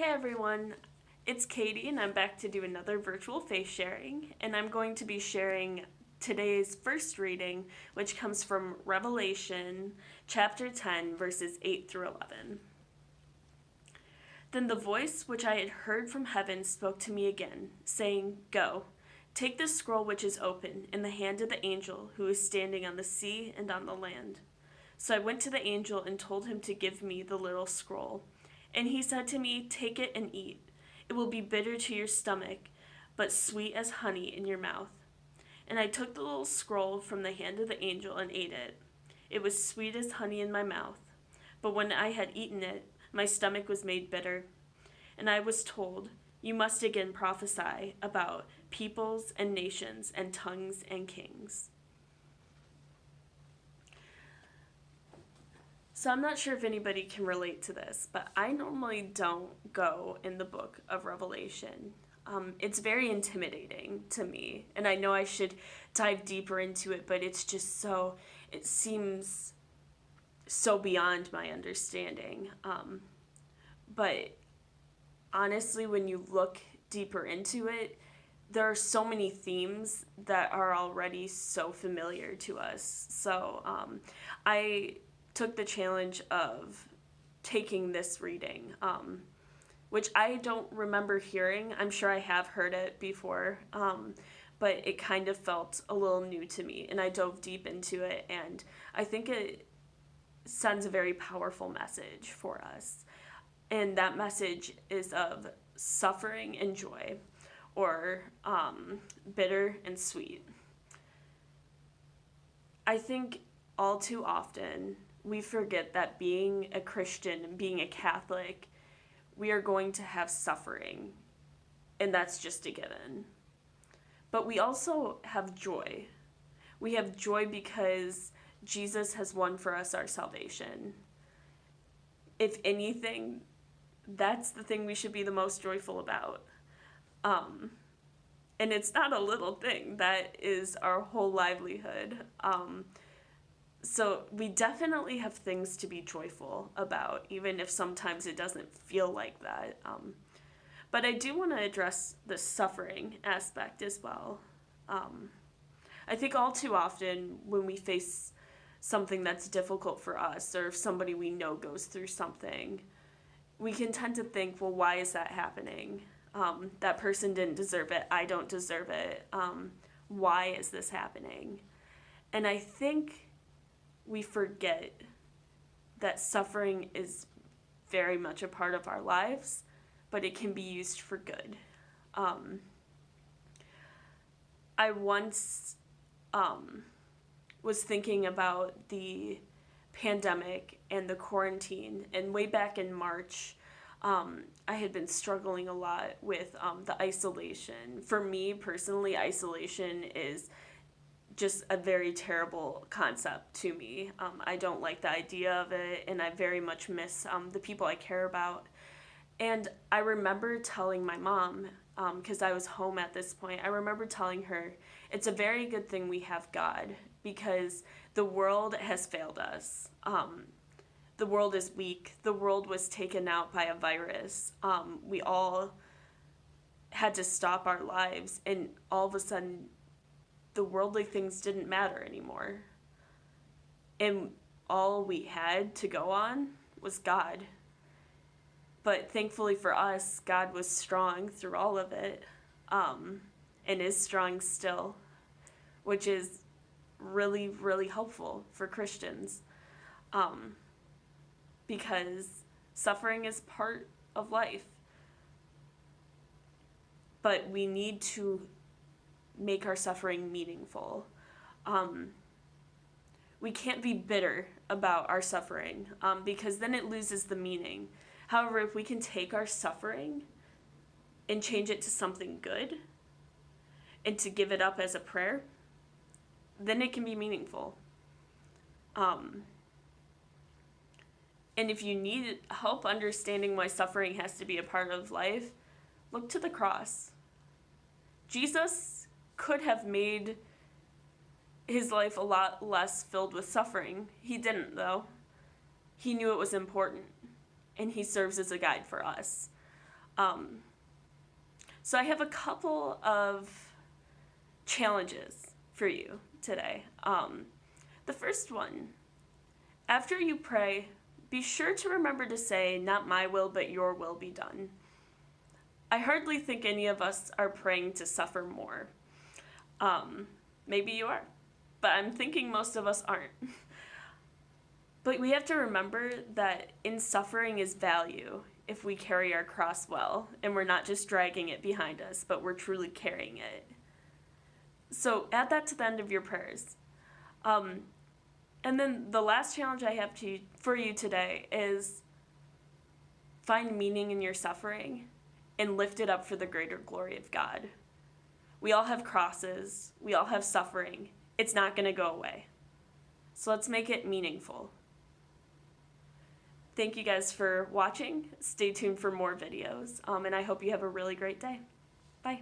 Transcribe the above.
Hey everyone, it's Katie and I'm back to do another virtual faith sharing, and I'm going to be sharing today's first reading, which comes from Revelation chapter 10 verses 8 through 11. Then the voice which I had heard from heaven spoke to me again, saying, "Go, take this scroll which is open in the hand of the angel who is standing on the sea and on the land." So I went to the angel and told him to give me the little scroll. And he said to me, "Take it and eat. It will be bitter to your stomach, but sweet as honey in your mouth." And I took the little scroll from the hand of the angel and ate it. It was sweet as honey in my mouth. But when I had eaten it, my stomach was made bitter. And I was told, "You must again prophesy about peoples and nations and tongues and kings." So I'm not sure if anybody can relate to this, but I normally don't go in the book of Revelation. It's very intimidating to me, and I know I should dive deeper into it, but it seems so beyond my understanding. But honestly, when you look deeper into it, there are so many themes that are already so familiar to us. So I took the challenge of taking this reading, which I don't remember hearing. I'm sure I have heard it before, but it kind of felt a little new to me, and I dove deep into it, and I think it sends a very powerful message for us. And that message is of suffering and joy, or bitter and sweet. I think all too often we forget that being a Christian and being a Catholic, we are going to have suffering, and that's just a given. But we also have joy. We have joy because Jesus has won for us our salvation. If anything, that's the thing we should be the most joyful about. And it's not a little thing, that is our whole livelihood. So we definitely have things to be joyful about, even if sometimes it doesn't feel like that. But I do want to address the suffering aspect as well. I think all too often when we face something that's difficult for us, or if somebody we know goes through something, we can tend to think, well, why is that happening? That person didn't deserve it. I don't deserve it. Why is this happening? And I think we forget that suffering is very much a part of our lives, but it can be used for good. I once was thinking about the pandemic and the quarantine, and way back in March, I had been struggling a lot with the isolation. For me personally, isolation is just a very terrible concept to me. I don't like the idea of it, and I very much miss the people I care about. And I remember telling my mom, because I was home at this point, I remember telling her, it's a very good thing we have God, because the world has failed us. The world is weak. The world was taken out by a virus. We all had to stop our lives, and all of a sudden, the worldly things didn't matter anymore. And all we had to go on was God. But thankfully for us, God was strong through all of it, and is strong still, which is really, really helpful for Christians, because suffering is part of life. But we need to make our suffering meaningful. We can't be bitter about our suffering, because then it loses the meaning. However, if we can take our suffering and change it to something good, and to give it up as a prayer, then it can be meaningful. And if you need help understanding why suffering has to be a part of life, look to the cross. Jesus could have made his life a lot less filled with suffering. He didn't, though. He knew it was important, and he serves as a guide for us. Um, so I have a couple of challenges for you today. The first one, after you pray, be sure to remember to say, "Not my will, but your will be done." I hardly think any of us are praying to suffer more. Maybe you are, but I'm thinking most of us aren't. But we have to remember that in suffering is value if we carry our cross well and we're not just dragging it behind us, but we're truly carrying it. So add that to the end of your prayers. And then the last challenge I have for you today is find meaning in your suffering and lift it up for the greater glory of God. We all have crosses. We all have suffering. It's not going to go away. So let's make it meaningful. Thank you guys for watching. Stay tuned for more videos, and I hope you have a really great day. Bye.